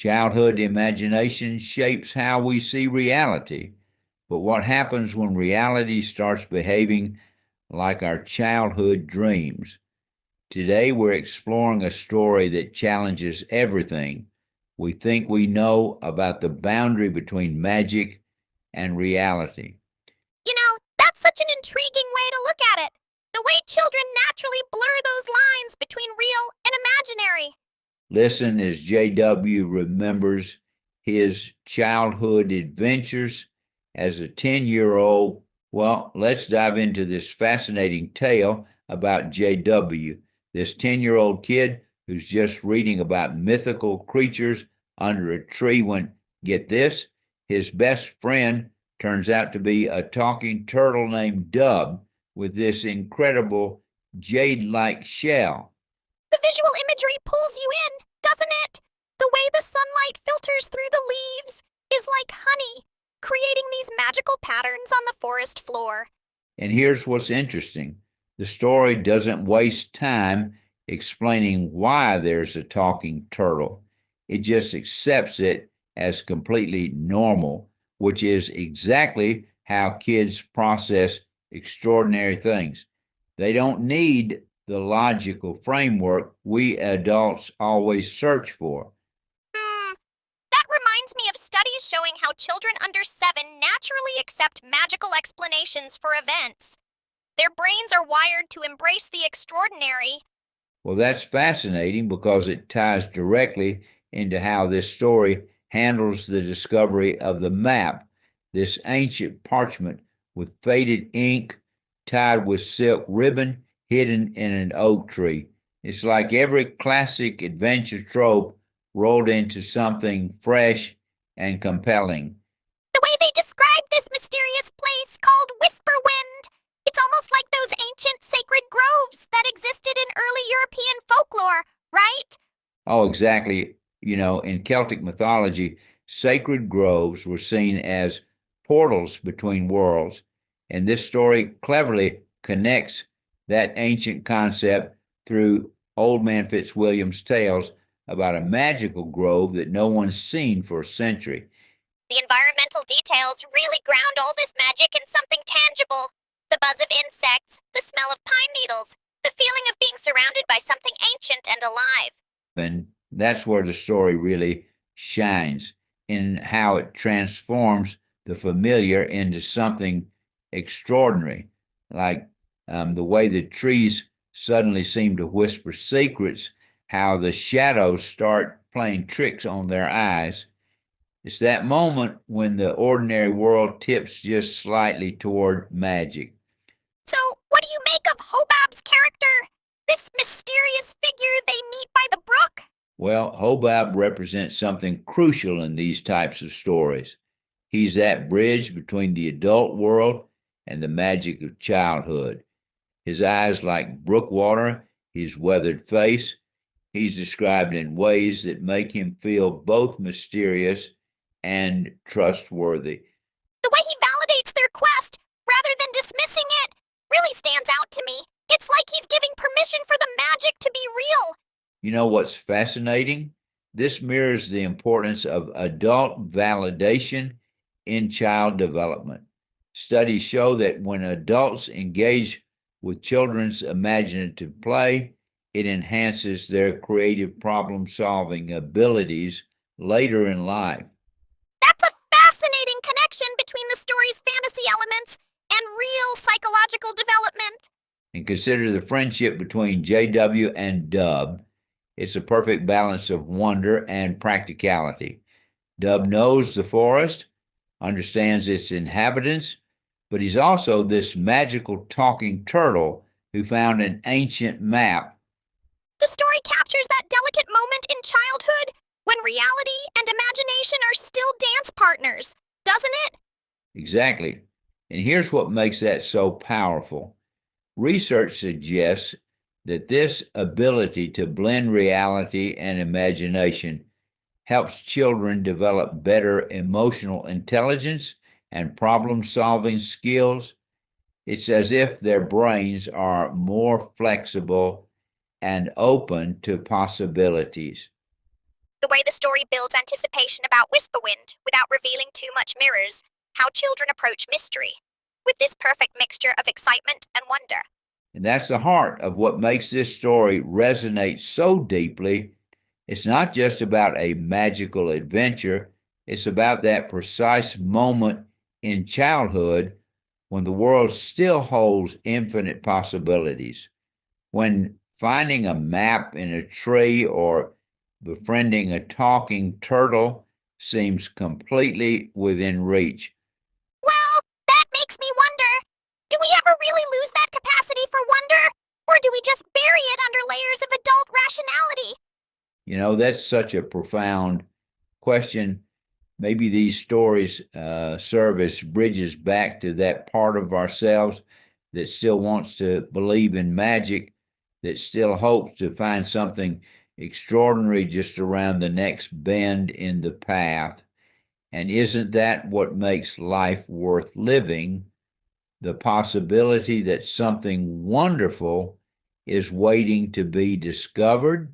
Childhood imagination shapes how we see reality. But what happens when reality starts behaving like our childhood dreams? Today, we're exploring a story that challenges everything we think we know about the boundary between magic and reality. That's such an intriguing way to look at it. The way children naturally blur those lines between real and imaginary. Listen as J.W. remembers his childhood adventures as a 10-year-old. Well, let's dive into this fascinating tale about J.W., this 10-year-old kid who's just reading about mythical creatures under a tree when, get this, his best friend turns out to be a talking turtle named Dub with this incredible jade-like shell. The visual imagery pulls you in, doesn't it? The way the sunlight filters through the leaves is like honey, creating these magical patterns on the forest floor. And here's what's interesting. The story doesn't waste time explaining why there's a talking turtle. It just accepts it as completely normal, which is exactly how kids process extraordinary things. They don't need the logical framework we adults always search for. That reminds me of studies showing how children under 7 naturally accept magical explanations for events. Their brains are wired to embrace the extraordinary. Well, that's fascinating because it ties directly into how this story handles the discovery of the map, this ancient parchment with faded ink tied with silk ribbon hidden in an oak tree. It's like every classic adventure trope rolled into something fresh and compelling. The way they describe this mysterious place called Whisperwind, it's almost like those ancient sacred groves that existed in early European folklore, right? Oh, exactly. In Celtic mythology, sacred groves were seen as portals between worlds, and this story cleverly connects that ancient concept through Old Man Fitzwilliam's tales about a magical grove that no one's seen for a century. The environmental details really ground all this magic in something tangible. The buzz of insects, the smell of pine needles, the feeling of being surrounded by something ancient and alive. And that's where the story really shines in how it transforms the familiar into something extraordinary, like the way the trees suddenly seem to whisper secrets, how the shadows start playing tricks on their eyes. It's that moment when the ordinary world tips just slightly toward magic. So, what do you make of Hobab's character? This mysterious figure they meet by the brook? Well, Hobab represents something crucial in these types of stories. He's that bridge between the adult world and the magic of childhood. His eyes like brook water, his weathered face, he's described in ways that make him feel both mysterious and trustworthy. The way he validates their quest, rather than dismissing it, really stands out to me. It's like he's giving permission for the magic to be real. You know what's fascinating? This mirrors the importance of adult validation in child development. Studies show that when adults engage with children's imaginative play, it enhances their creative problem solving abilities later in life. That's a fascinating connection between the story's fantasy elements and real psychological development. And consider the friendship between JW and Dub. It's a perfect balance of wonder and practicality. Dub knows the forest, understands its inhabitants, but he's also this magical talking turtle who found an ancient map. The story captures that delicate moment in childhood when reality and imagination are still dance partners, doesn't it? Exactly. And here's what makes that so powerful. Research suggests that this ability to blend reality and imagination helps children develop better emotional intelligence and problem solving skills. It's as if their brains are more flexible and open to possibilities. The way the story builds anticipation about Whisperwind without revealing too much mirrors how children approach mystery, with this perfect mixture of excitement and wonder. And that's the heart of what makes this story resonate so deeply. It's not just about a magical adventure, it's about that precise moment in childhood when the world still holds infinite possibilities. When finding a map in a tree or befriending a talking turtle seems completely within reach. Well, that makes me wonder, do we ever really lose that capacity for wonder? Or do we just bury it under layers of adult rationality? That's such a profound question. Maybe these stories serve as bridges back to that part of ourselves that still wants to believe in magic, that still hopes to find something extraordinary just around the next bend in the path. And isn't that what makes life worth living? The possibility that something wonderful is waiting to be discovered?